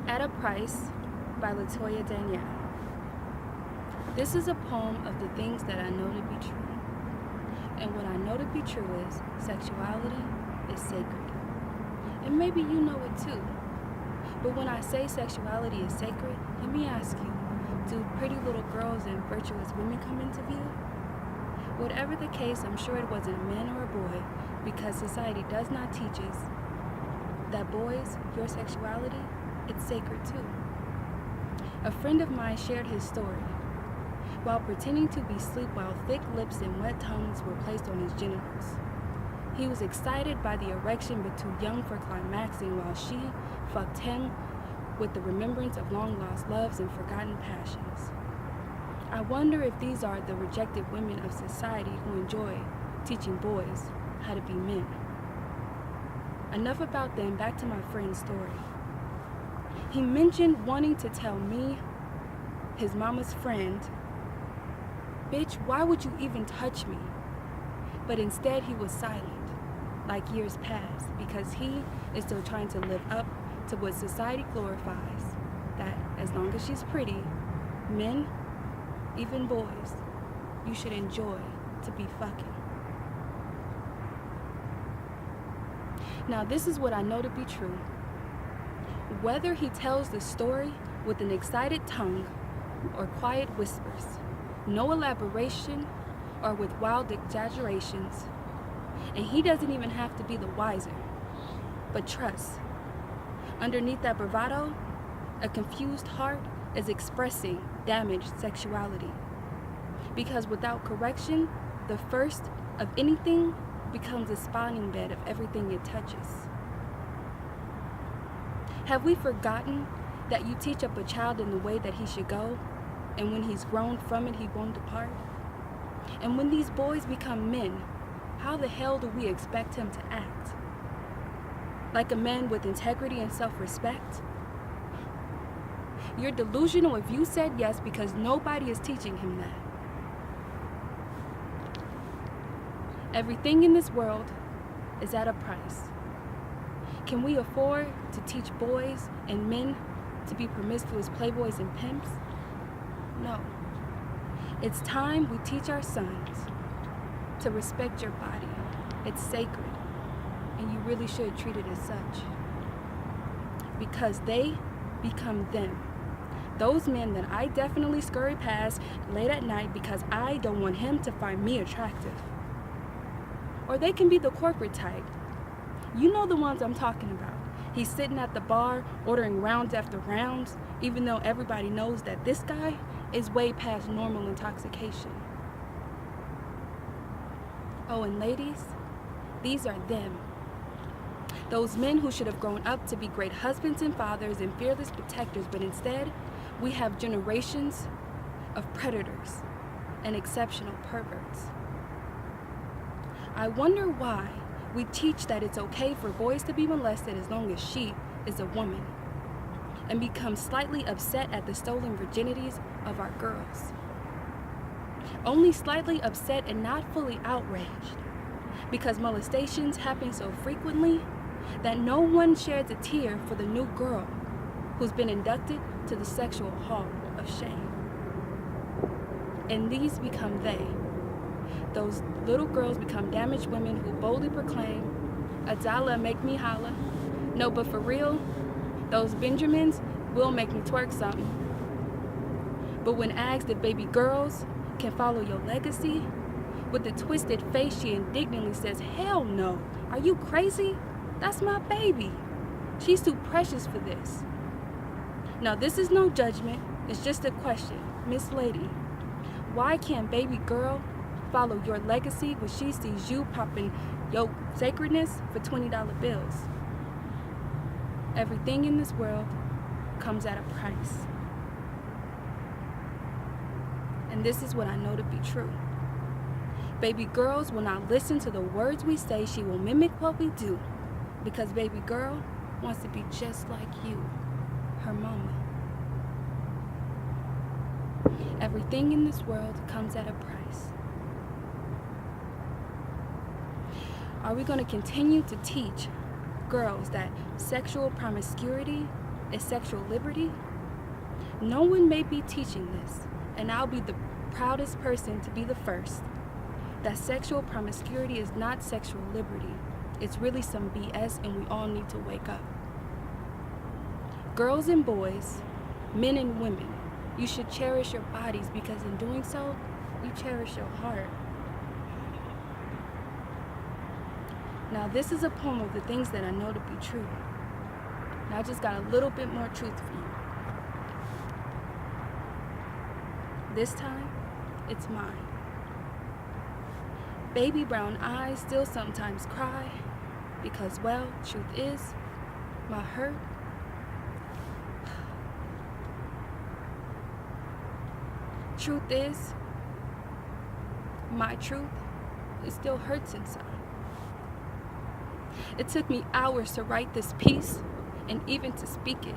At a Price by Latoya Danielle. This is a poem of the things that I know to be true. And what I know to be true is sexuality is sacred. And maybe you know it too. But when I say sexuality is sacred, let me ask you, do pretty little girls and virtuous women come into view? Whatever the case, I'm sure it wasn't a man or a boy, because society does not teach us that boys, your sexuality, it's sacred too. A friend of mine shared his story. While pretending to be asleep while thick lips and wet tongues were placed on his genitals. He was excited by the erection but too young for climaxing while she fucked him with the remembrance of long-lost loves and forgotten passions. I wonder if these are the rejected women of society who enjoy teaching boys how to be men. Enough about them, back to my friend's story. He mentioned wanting to tell me, his mama's friend, "Bitch, why would you even touch me?" But instead he was silent, like years passed, because he is still trying to live up to what society glorifies, that as long as she's pretty, men, even boys, you should enjoy to be fucking. Now this is what I know to be true. Whether he tells the story with an excited tongue or quiet whispers, no elaboration or with wild exaggerations, and he doesn't even have to be the wiser, but trust. Underneath that bravado, a confused heart is expressing damaged sexuality. Because without correction, the first of anything becomes a spawning bed of everything it touches. Have we forgotten that you teach up a child in the way that he should go, and when he's grown from it, he won't depart? And when these boys become men, how the hell do we expect him to act? Like a man with integrity and self-respect? You're delusional if you said yes because nobody is teaching him that. Everything in this world is at a price. Can we afford to teach boys and men to be promiscuous playboys and pimps? No. It's time we teach our sons to respect your body. It's sacred, and you really should treat it as such. Because they become them. Those men that I definitely scurry past late at night because I don't want him to find me attractive. Or they can be the corporate type. You know the ones I'm talking about. He's sitting at the bar ordering rounds after rounds, even though everybody knows that this guy is way past normal intoxication. Oh, and ladies, these are them. Those men who should have grown up to be great husbands and fathers and fearless protectors, but instead, we have generations of predators and exceptional perverts. I wonder why we teach that it's okay for boys to be molested as long as she is a woman, and become slightly upset at the stolen virginities of our girls. Only slightly upset and not fully outraged, because molestations happen so frequently that no one sheds a tear for the new girl who's been inducted to the sexual hall of shame. And these become they. Those little girls become damaged women who boldly proclaim, "Adala, make me holla." No, but for real, those Benjamins will make me twerk something. But when asked if baby girls can follow your legacy, with a twisted face she indignantly says, "Hell no, are you crazy? That's my baby. She's too precious for this." Now this is no judgment, it's just a question. Miss Lady, why can't baby girl follow your legacy when she sees you popping your sacredness for $20 bills? Everything in this world comes at a price. And this is what I know to be true. Baby girls will not listen to the words we say. She will mimic what we do, because baby girl wants to be just like you, her mama. Everything in this world comes at a price. Are we going to continue to teach girls that sexual promiscuity is sexual liberty, no one may be teaching this, and I'll be the proudest person to be the first, that sexual promiscuity is not sexual liberty. It's really some BS, and we all need to wake up. Girls and boys, men and women, you should cherish your bodies, because in doing so, you cherish your heart. Now, this is a poem of the things that I know to be true. Now, I just got a little bit more truth for you. This time, it's mine. Baby brown eyes still sometimes cry because, well, truth is, my hurt. Truth is, my truth, it still hurts inside. It took me hours to write this piece and even to speak it.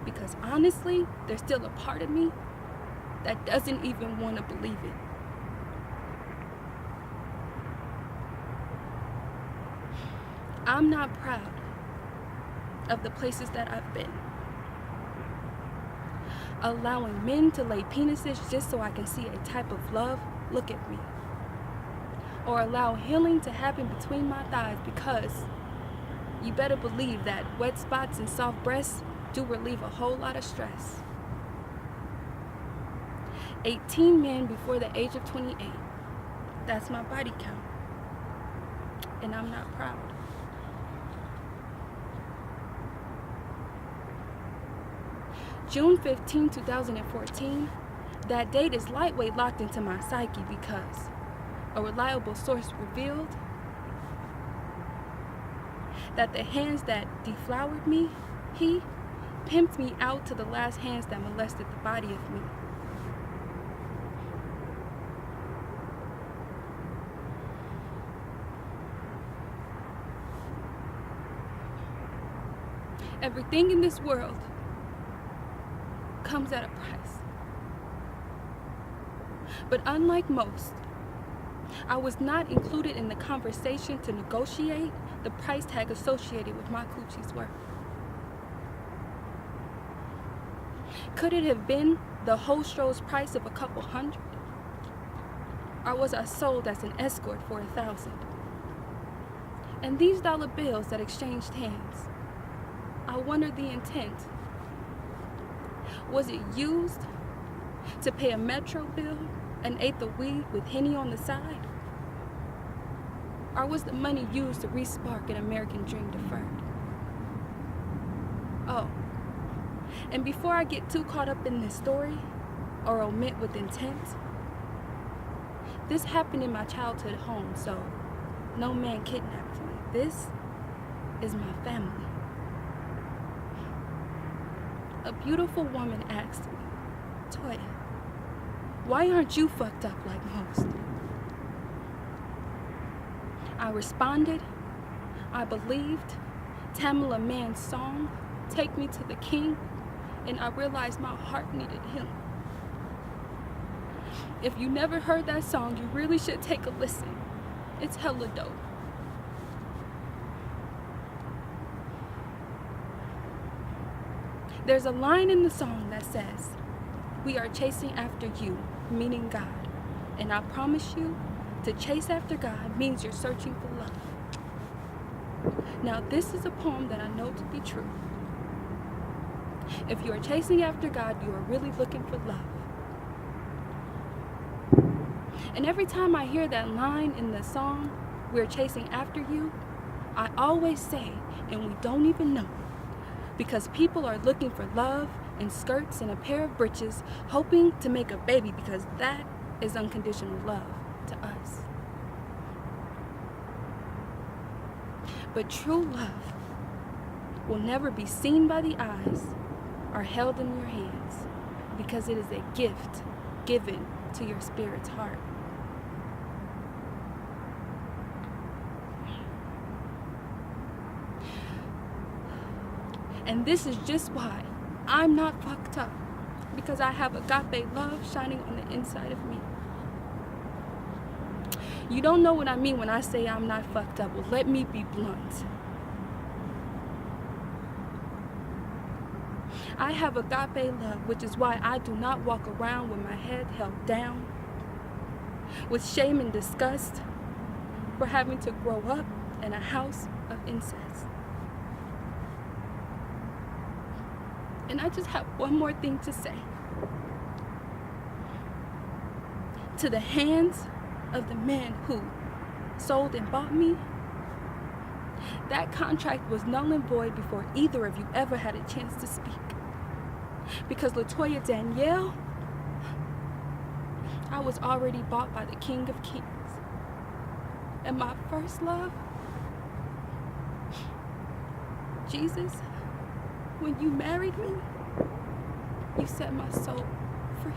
Because honestly, there's still a part of me that doesn't even want to believe it. I'm not proud of the places that I've been. Allowing men to lay penises just so I can see a type of love look at me. Or allow healing to happen between my thighs, because you better believe that wet spots and soft breasts do relieve a whole lot of stress. 18 men before the age of 28. That's my body count. And I'm not proud. June 15, 2014, that date is lightweight locked into my psyche because a reliable source revealed that the hands that deflowered me, he pimped me out to the last hands that molested the body of me. Everything in this world comes at a price. But unlike most, I was not included in the conversation to negotiate the price tag associated with my coochie's worth. Could it have been the whole show's price of a couple hundred? Or was I sold as an escort for 1,000? And these dollar bills that exchanged hands, I wonder the intent. Was it used to pay a metro bill and eighth of weed with Henny on the side? Or was the money used to re-spark an American dream deferred? Oh, and before I get too caught up in this story, or omit with intent, this happened in my childhood home, so no man kidnapped me. This is my family. A beautiful woman asked me, Toya, why aren't you fucked up like most? I responded, I believed Tamala Mann's song, Take Me to the King, and I realized my heart needed him. If you never heard that song, you really should take a listen. It's hella dope. There's a line in the song that says, we are chasing after you, meaning God. And I promise you, to chase after God means you're searching for love. Now, this is a poem that I know to be true. If you are chasing after God, you are really looking for love. And every time I hear that line in the song, we're chasing after you, I always say, and we don't even know, because people are looking for love and skirts and a pair of britches, hoping to make a baby, because that is unconditional love to us. But true love will never be seen by the eyes or held in your hands, because it is a gift given to your spirit's heart. And this is just why I'm not fucked up, because I have agape love shining on the inside of me. You don't know what I mean when I say I'm not fucked up. Well, let me be blunt. I have agape love, which is why I do not walk around with my head held down, with shame and disgust for having to grow up in a house of incest. And I just have one more thing to say. To the hands of the man who sold and bought me, that contract was null and void before either of you ever had a chance to speak. Because LaToya Danielle, I was already bought by the King of Kings. And my first love, Jesus, when you married me, you set my soul free.